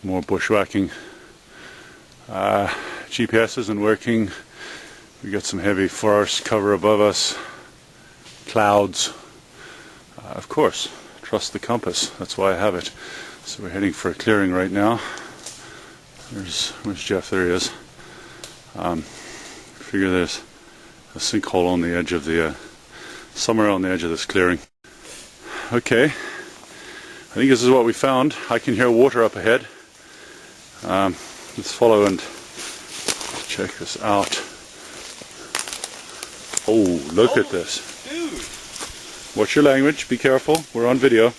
More bushwhacking. GPS isn't working. We got some heavy forest cover above us. Clouds. Of course, trust the compass. That's why I have it. So we're heading for a clearing right now. Where's Jeff? There he is. Figure there's a sinkhole on the edge of the, somewhere on the edge of this clearing. Okay, I think this is what we found. I can hear water up ahead. Let's follow and check this out. Oh, look at this. Dude. Watch your language, be careful, we're on video.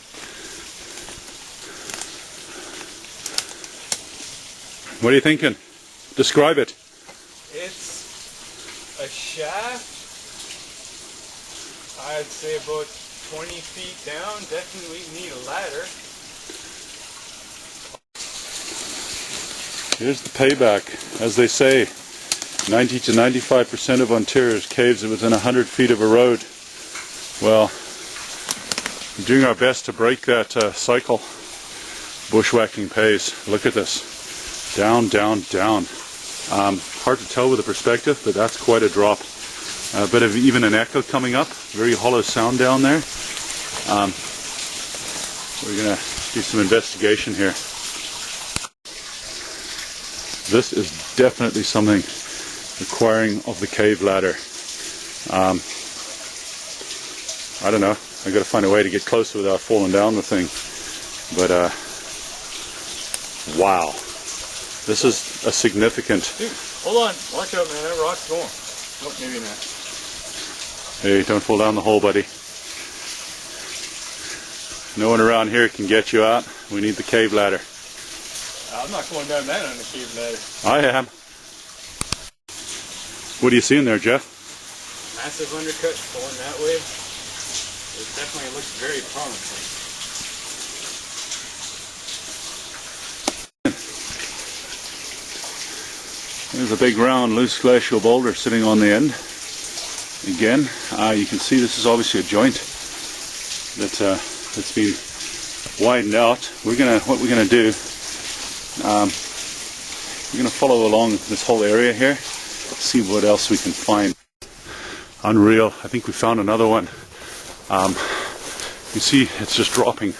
What are you thinking? Describe it. It's a shaft, I'd say about 20 feet down. Definitely need a ladder. Here's the payback. As they say, 90 to 95% of Ontario's caves are within 100 feet of a road. Well, we're doing our best to break that cycle. Bushwhacking pays. Look at this. Down, down, down. Hard to tell with the perspective, but that's quite a drop. A bit of even an echo coming up. Very hollow sound down there. We're going to do some investigation here. This is definitely something requiring of the cave ladder. I don't know. I've got to find a way to get closer without falling down the thing. But wow. This is a significant... Dude, hold on. Watch out, man. That rock's going. Oh, maybe not. Hey, don't fall down the hole, buddy. No one around here can get you out. We need the cave ladder. I'm not going down that on the cave ladder. I am. What are you seeing there, Jeff? Massive undercut going that way. It definitely looks very promising. There's a big round loose glacial boulder sitting on the end. Again, you can see this is obviously a joint that's been widened out. What we're gonna do, we're gonna follow along this whole area here, see what else we can find. Unreal. I think we found another one. You see, it's just dropping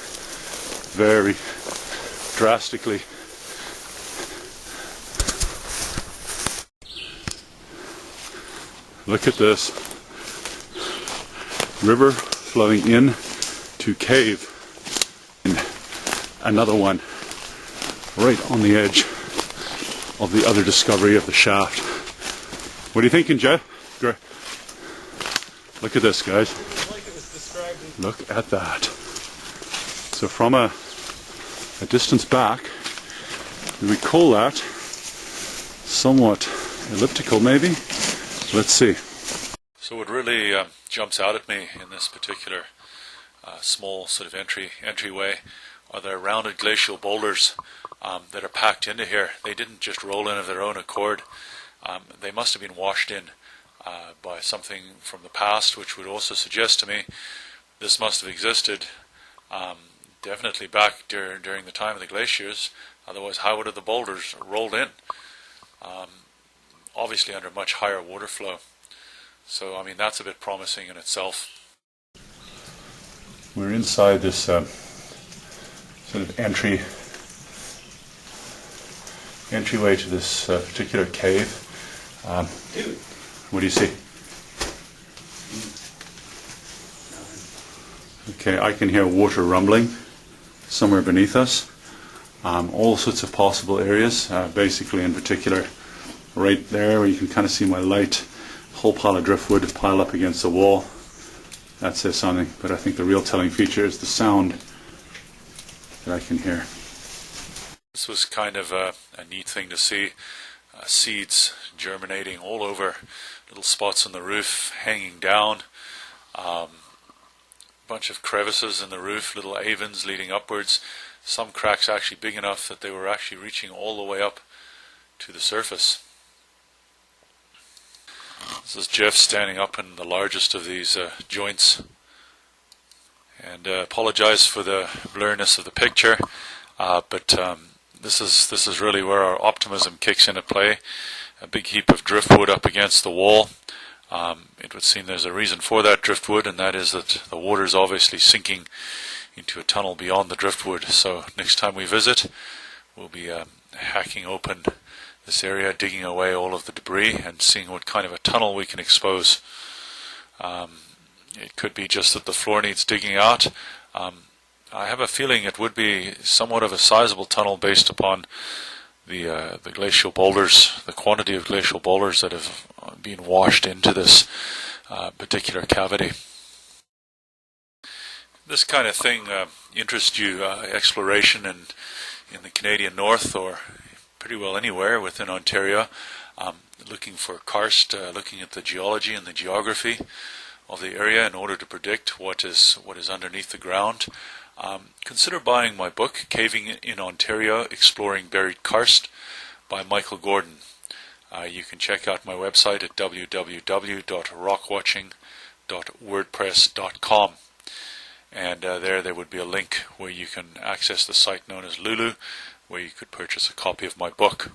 very drastically. Look at this. River flowing in to cave. And another one right on the edge of the other discovery of the shaft. What are you thinking, Jeff? Look at this, guys. Like it was described in... Look at that. So from a distance back, we call that somewhat elliptical, maybe. Let's see. So what really jumps out at me in this particular small sort of entryway are the rounded glacial boulders that are packed into here. They didn't just roll in of their own accord. They must have been washed in by something from the past, which would also suggest to me this must have existed definitely back during the time of the glaciers. Otherwise, how would have the boulders rolled in? Obviously under much higher water flow. So, I mean, that's a bit promising in itself. We're inside this sort of entryway to this particular cave. Dude. What do you see? Okay, I can hear water rumbling somewhere beneath us. All sorts of possible areas, basically in particular right there where you can kind of see my light, whole pile of driftwood piled up against the wall. That says something, but I think the real telling feature is the sound that I can hear. This was kind of a neat thing to see. Seeds germinating all over, little spots on the roof hanging down, bunch of crevices in the roof, little avens leading upwards, some cracks actually big enough that they were actually reaching all the way up to the surface. This is Jeff standing up in the largest of these joints, and apologize for the blurriness of the picture, but this is really where our optimism kicks into play. A big heap of driftwood up against the wall. It would seem there's a reason for that driftwood, and that is that the water is obviously sinking into a tunnel beyond the driftwood. So next time we visit, we'll be hacking open this area, digging away all of the debris and seeing what kind of a tunnel we can expose. It could be just that the floor needs digging out. I have a feeling it would be somewhat of a sizable tunnel based upon the glacial boulders, the quantity of glacial boulders that have been washed into this particular cavity. This kind of thing interests you, exploration in the Canadian North, or pretty well anywhere within Ontario, looking for karst, looking at the geology and the geography of the area in order to predict what is underneath the ground. Consider buying my book, Caving in Ontario, Exploring Buried Karst, by Michael Gordon. You can check out my website at www.rockwatching.wordpress.com, and there would be a link where you can access the site known as Lulu, where you could purchase a copy of my book.